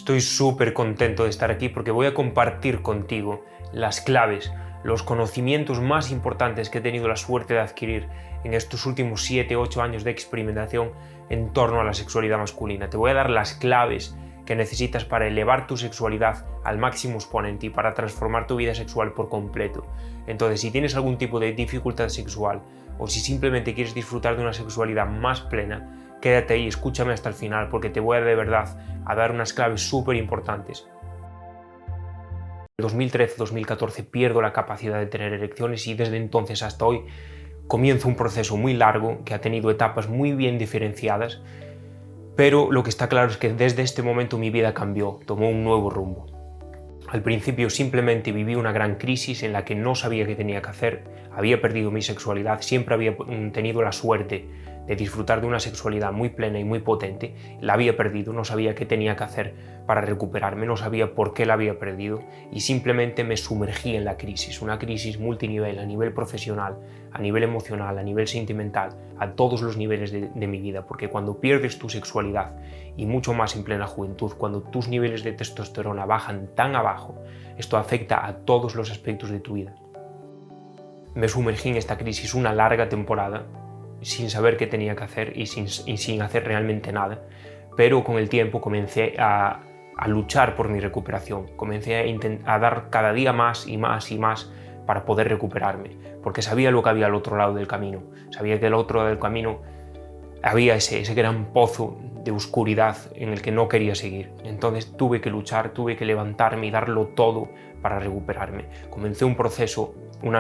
Estoy súper contento de estar aquí porque voy a compartir contigo las claves, los conocimientos más importantes que he tenido la suerte de adquirir en estos últimos 7-8 años de experimentación en torno a la sexualidad masculina. Te voy a dar las claves que necesitas para elevar tu sexualidad al máximo exponente y para transformar tu vida sexual por completo. Entonces, si tienes algún tipo de dificultad sexual o si simplemente quieres disfrutar de una sexualidad más plena, quédate ahí, escúchame hasta el final porque te voy a de verdad a dar unas claves súper importantes. En 2013-2014 pierdo la capacidad de tener erecciones y desde entonces hasta hoy comienzo un proceso muy largo que ha tenido etapas muy bien diferenciadas, pero lo que está claro es que desde este momento mi vida cambió, tomó un nuevo rumbo. Al principio simplemente viví una gran crisis en la que no sabía qué tenía que hacer, había perdido mi sexualidad, siempre había tenido la suerte de disfrutar de una sexualidad muy plena y muy potente, la había perdido, no sabía qué tenía que hacer para recuperarme, no sabía por qué la había perdido y simplemente me sumergí en la crisis, una crisis multinivel a nivel profesional, a nivel emocional, a nivel sentimental, a todos los niveles de mi vida, porque cuando pierdes tu sexualidad y mucho más en plena juventud, cuando tus niveles de testosterona bajan tan abajo, esto afecta a todos los aspectos de tu vida. Me sumergí en esta crisis una larga temporada, sin saber qué tenía que hacer y sin hacer realmente nada, pero con el tiempo comencé a luchar por mi recuperación, comencé a dar cada día más y más y más para poder recuperarme, porque sabía lo que había al otro lado del camino, sabía que al otro lado del camino había ese gran pozo de oscuridad en el que no quería seguir. Entonces tuve que luchar, tuve que levantarme y darlo todo para recuperarme. Comencé un proceso,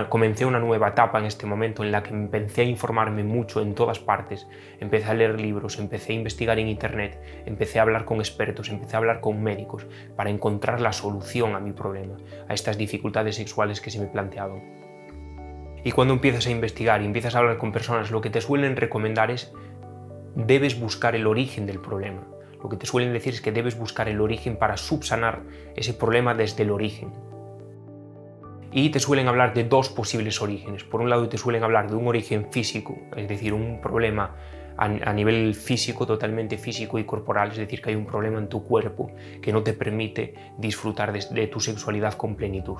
comencé una nueva etapa en este momento en la que empecé a informarme mucho en todas partes, empecé a leer libros, empecé a investigar en internet, empecé a hablar con expertos, empecé a hablar con médicos para encontrar la solución a mi problema, a estas dificultades sexuales que se me planteaban. Y cuando empiezas a investigar y empiezas a hablar con personas, lo que te suelen recomendar es debes buscar el origen del problema. Lo que te suelen decir es que debes buscar el origen para subsanar ese problema desde el origen. Y te suelen hablar de dos posibles orígenes. Por un lado te suelen hablar de un origen físico, es decir, un problema a nivel físico, totalmente físico y corporal, es decir, que hay un problema en tu cuerpo que no te permite disfrutar de tu sexualidad con plenitud.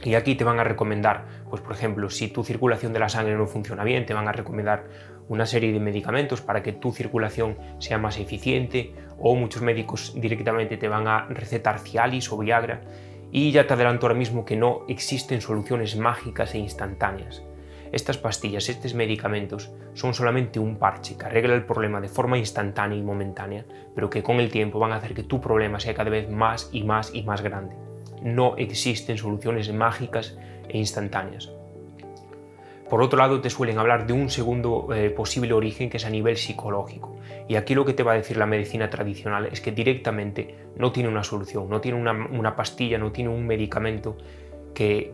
Y aquí te van a recomendar, pues por ejemplo, si tu circulación de la sangre no funciona bien, te van a recomendar una serie de medicamentos para que tu circulación sea más eficiente, o muchos médicos directamente te van a recetar Cialis o Viagra. Y ya te adelanto ahora mismo que no existen soluciones mágicas e instantáneas. Estas pastillas, estos medicamentos, son solamente un parche que arregla el problema de forma instantánea y momentánea, pero que con el tiempo van a hacer que tu problema sea cada vez más y más y más grande. No existen soluciones mágicas e instantáneas. Por otro lado, te suelen hablar de un segundo posible origen que es a nivel psicológico. Y aquí lo que te va a decir la medicina tradicional es que directamente no tiene una solución, no tiene una pastilla, no tiene un medicamento que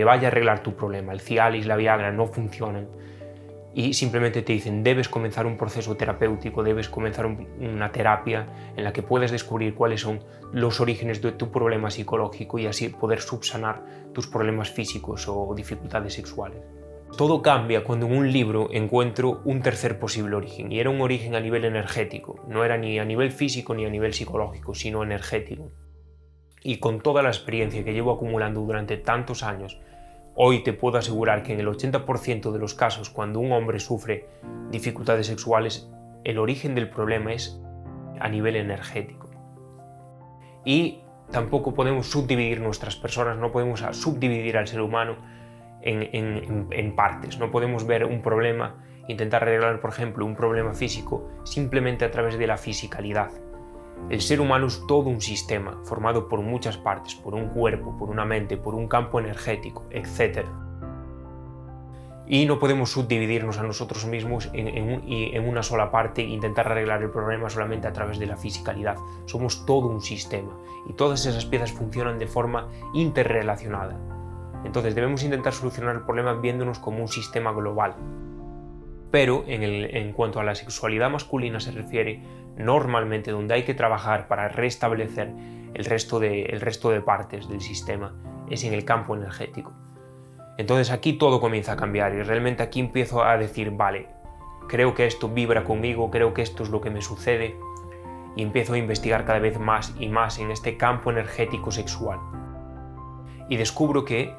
vaya a arreglar tu problema. El Cialis, la Viagra no funcionan. Y simplemente te dicen, debes comenzar un proceso terapéutico, debes comenzar una terapia en la que puedes descubrir cuáles son los orígenes de tu problema psicológico y así poder subsanar tus problemas físicos o dificultades sexuales. Todo cambia cuando en un libro encuentro un tercer posible origen, y era un origen a nivel energético, no era ni a nivel físico ni a nivel psicológico, sino energético. Y con toda la experiencia que llevo acumulando durante tantos años, hoy te puedo asegurar que en el 80% de los casos cuando un hombre sufre dificultades sexuales, el origen del problema es a nivel energético. Y tampoco podemos subdividir nuestras personas, no podemos subdividir al ser humano en partes. No podemos ver un problema, intentar arreglar, por ejemplo, un problema físico simplemente a través de la fisicalidad. El ser humano es todo un sistema formado por muchas partes, por un cuerpo, por una mente, por un campo energético, etc. Y no podemos subdividirnos a nosotros mismos en una sola parte e intentar arreglar el problema solamente a través de la fisicalidad. Somos todo un sistema y todas esas piezas funcionan de forma interrelacionada. Entonces debemos intentar solucionar el problema viéndonos como un sistema global. Pero en cuanto a la sexualidad masculina se refiere, normalmente donde hay que trabajar para restablecer el resto de partes del sistema es en el campo energético. Entonces aquí todo comienza a cambiar y realmente aquí empiezo a decir, vale, creo que esto vibra conmigo, creo que esto es lo que me sucede. y empiezo a investigar cada vez más y más en este campo energético sexual. Y descubro que,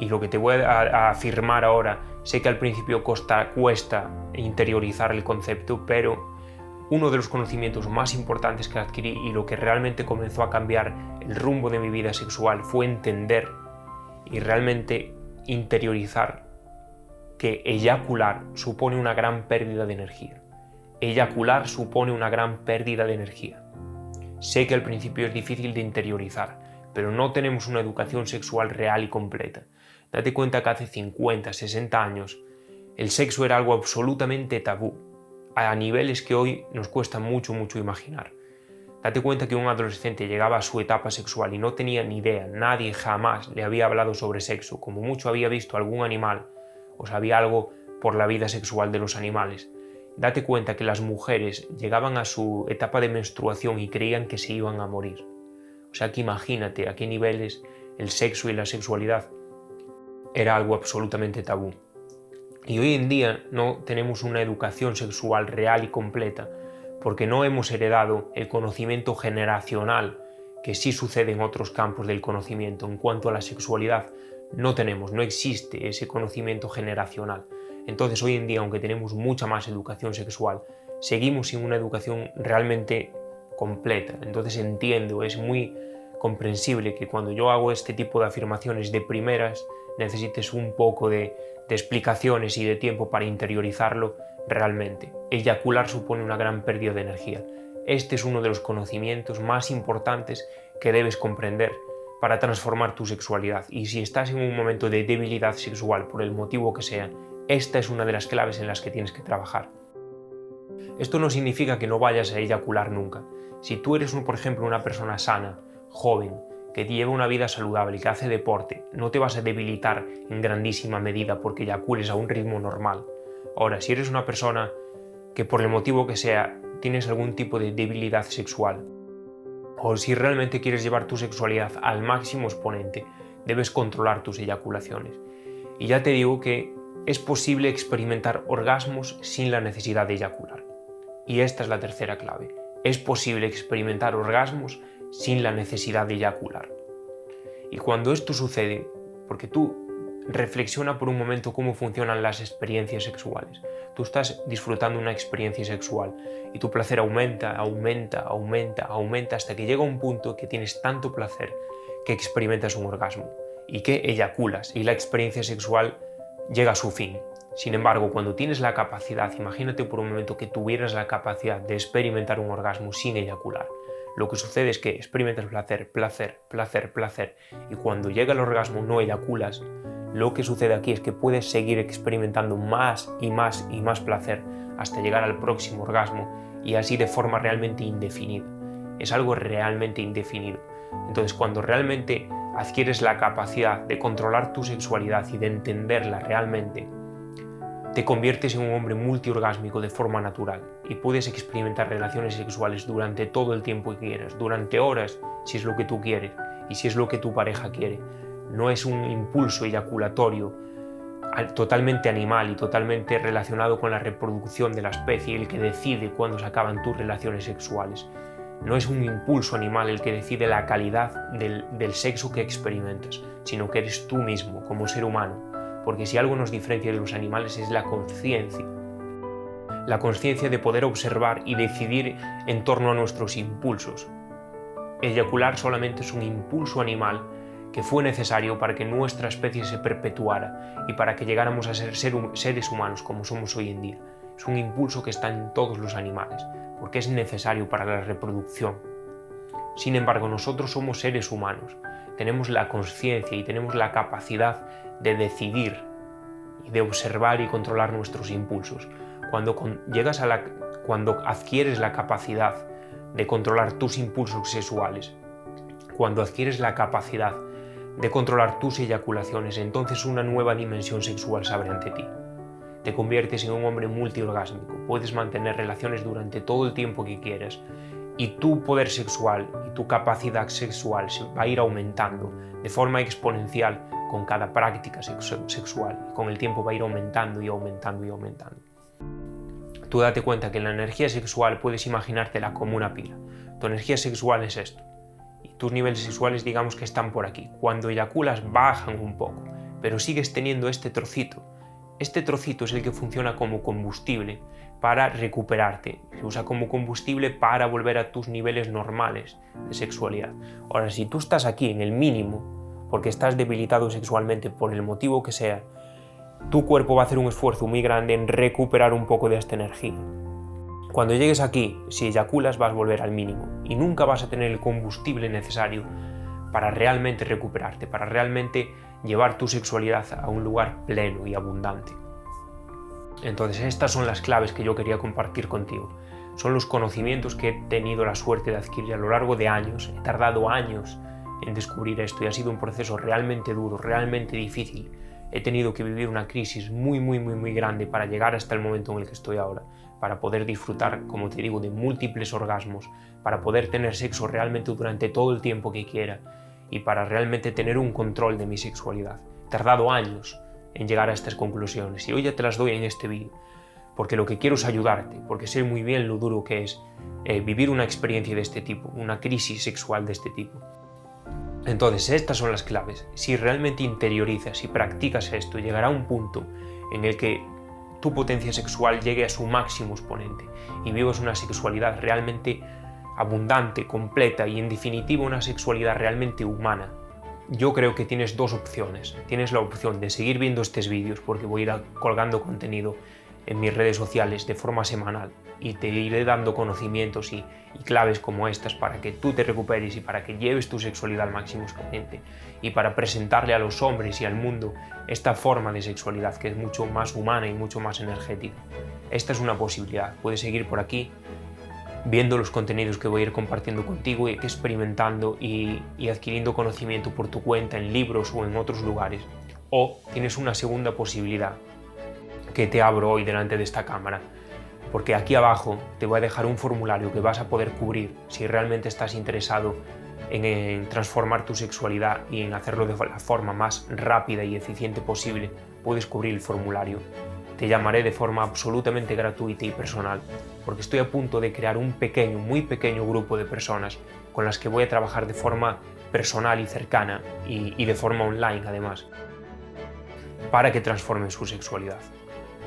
y lo que te voy a afirmar ahora, sé que al principio cuesta interiorizar el concepto, pero uno de los conocimientos más importantes que adquirí y lo que realmente comenzó a cambiar el rumbo de mi vida sexual fue entender y realmente interiorizar que eyacular supone una gran pérdida de energía. Eyacular supone una gran pérdida de energía. Sé que al principio es difícil de interiorizar, pero no tenemos una educación sexual real y completa. Date cuenta que hace 50, 60 años el sexo era algo absolutamente tabú, a niveles que hoy nos cuesta mucho imaginar. Date cuenta que un adolescente llegaba a su etapa sexual y no tenía ni idea, nadie jamás le había hablado sobre sexo, como mucho había visto algún animal o sabía algo por la vida sexual de los animales. Date cuenta que las mujeres llegaban a su etapa de menstruación y creían que se iban a morir. O sea que imagínate a qué niveles el sexo y la sexualidad era algo absolutamente tabú. Y hoy en día no tenemos una educación sexual real y completa porque no hemos heredado el conocimiento generacional que sí sucede en otros campos del conocimiento. En cuanto a la sexualidad, no existe ese conocimiento generacional. Entonces hoy en día, aunque tenemos mucha más educación sexual, seguimos sin una educación realmente completa. Entonces entiendo, es muy comprensible que cuando yo hago este tipo de afirmaciones de primeras necesites un poco de explicaciones y de tiempo para interiorizarlo realmente. Eyacular supone una gran pérdida de energía. Este es uno de los conocimientos más importantes que debes comprender para transformar tu sexualidad, y si estás en un momento de debilidad sexual por el motivo que sea, esta es una de las claves en las que tienes que trabajar. Esto no significa que no vayas a eyacular nunca. Si tú eres, por ejemplo, una persona sana, joven, que lleva una vida saludable, que hace deporte, no te vas a debilitar en grandísima medida porque eyacules a un ritmo normal. Ahora, si eres una persona que por el motivo que sea tienes algún tipo de debilidad sexual, o si realmente quieres llevar tu sexualidad al máximo exponente, debes controlar tus eyaculaciones. Y ya te digo que es posible experimentar orgasmos sin la necesidad de eyacular. Y esta es la tercera clave. Es posible experimentar orgasmos sin la necesidad de eyacular. Y cuando esto sucede, porque tú reflexiona por un momento cómo funcionan las experiencias sexuales. Tú estás disfrutando una experiencia sexual y tu placer aumenta hasta que llega un punto que tienes tanto placer que experimentas un orgasmo y que eyaculas y la experiencia sexual llega a su fin. Sin embargo, cuando tienes la capacidad, imagínate por un momento que tuvieras la capacidad de experimentar un orgasmo sin eyacular. Lo que sucede es que experimentas placer, y cuando llega el orgasmo no eyaculas. Lo que sucede aquí es que puedes seguir experimentando más placer hasta llegar al próximo orgasmo, y así de forma realmente indefinida. Es algo realmente indefinido. Entonces, cuando realmente adquieres la capacidad de controlar tu sexualidad y de entenderla realmente, te conviertes en un hombre multiorgásmico de forma natural y puedes experimentar relaciones sexuales durante todo el tiempo que quieras, durante horas si es lo que tú quieres y si es lo que tu pareja quiere. No es un impulso eyaculatorio totalmente animal y totalmente relacionado con la reproducción de la especie el que decide cuándo se acaban tus relaciones sexuales. No es un impulso animal el que decide la calidad del sexo que experimentas, sino que eres tú mismo como ser humano. Porque si algo nos diferencia de los animales es la conciencia. La conciencia de poder observar y decidir en torno a nuestros impulsos. Eyacular solamente es un impulso animal que fue necesario para que nuestra especie se perpetuara y para que llegáramos a ser seres humanos como somos hoy en día. Es un impulso que está en todos los animales, porque es necesario para la reproducción. Sin embargo, nosotros somos seres humanos. Tenemos la conciencia y tenemos la capacidad de decidir y de observar y controlar nuestros impulsos. Cuando adquieres la capacidad de controlar tus impulsos sexuales, cuando adquieres la capacidad de controlar tus eyaculaciones, entonces una nueva dimensión sexual se abre ante ti. Te conviertes en un hombre multiorgásmico, puedes mantener relaciones durante todo el tiempo que quieras y tu poder sexual y tu capacidad sexual se va a ir aumentando de forma exponencial con cada práctica sexual. Con el tiempo va a ir aumentando. tú date cuenta que en la energía sexual puedes imaginártela como una pila. Tu energía sexual es esto. Y tus niveles sexuales digamos que están por aquí. Cuando eyaculas bajan un poco, pero sigues teniendo este trocito. Este trocito es el que funciona como combustible para recuperarte. Se usa como combustible para volver a tus niveles normales de sexualidad. Ahora, si tú estás aquí en el mínimo, porque estás debilitado sexualmente por el motivo que sea, tu cuerpo va a hacer un esfuerzo muy grande en recuperar un poco de esta energía. Cuando llegues aquí, si eyaculas vas a volver al mínimo y nunca vas a tener el combustible necesario para realmente recuperarte, para realmente llevar tu sexualidad a un lugar pleno y abundante. Entonces estas son las claves que yo quería compartir contigo. Son los conocimientos que he tenido la suerte de adquirir a lo largo de años. He tardado años en descubrir esto y ha sido un proceso realmente duro, realmente difícil. He tenido que vivir una crisis muy grande para llegar hasta el momento en el que estoy ahora, para poder disfrutar, como te digo, de múltiples orgasmos, para poder tener sexo realmente durante todo el tiempo que quiera y para realmente tener un control de mi sexualidad. He tardado años en llegar a estas conclusiones y hoy ya te las doy en este vídeo, porque lo que quiero es ayudarte, porque sé muy bien lo duro que es vivir una experiencia de este tipo, una crisis sexual de este tipo. Entonces estas son las claves. Si realmente interiorizas y practicas esto, llegará un punto en el que tu potencia sexual llegue a su máximo exponente y vivas una sexualidad realmente abundante, completa y en definitiva una sexualidad realmente humana. Yo creo que tienes dos opciones. Tienes la opción de seguir viendo estos vídeos porque voy a ir colgando contenido en mis redes sociales de forma semanal y te iré dando conocimientos y claves como estas para que tú te recuperes y para que lleves tu sexualidad al máximo exponente y para presentarle a los hombres y al mundo esta forma de sexualidad que es mucho más humana y mucho más energética. Esta es una posibilidad. Puedes seguir por aquí viendo los contenidos que voy a ir compartiendo contigo y experimentando y adquiriendo conocimiento por tu cuenta en libros o en otros lugares. O tienes una segunda posibilidad que te abro hoy delante de esta cámara, porque aquí abajo te voy a dejar un formulario que vas a poder cubrir si realmente estás interesado en transformar tu sexualidad y en hacerlo de la forma más rápida y eficiente posible. Puedes cubrir el formulario. Te llamaré de forma absolutamente gratuita y personal, porque estoy a punto de crear un pequeño, muy pequeño grupo de personas con las que voy a trabajar de forma personal y cercana y de forma online además, para que transformen su sexualidad.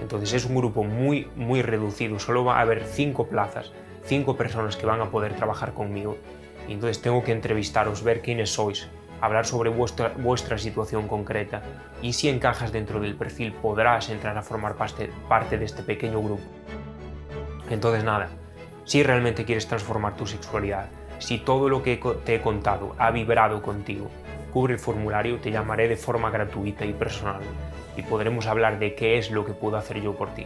Entonces es un grupo muy reducido, solo va a haber 5 plazas, 5 personas que van a poder trabajar conmigo y entonces tengo que entrevistaros, ver quiénes sois, hablar sobre vuestra situación concreta y si encajas dentro del perfil podrás entrar a formar parte de este pequeño grupo. Entonces nada, si realmente quieres transformar tu sexualidad, si todo lo que te he contado ha vibrado contigo, cubre el formulario, te llamaré de forma gratuita y personal y podremos hablar de qué es lo que puedo hacer yo por ti.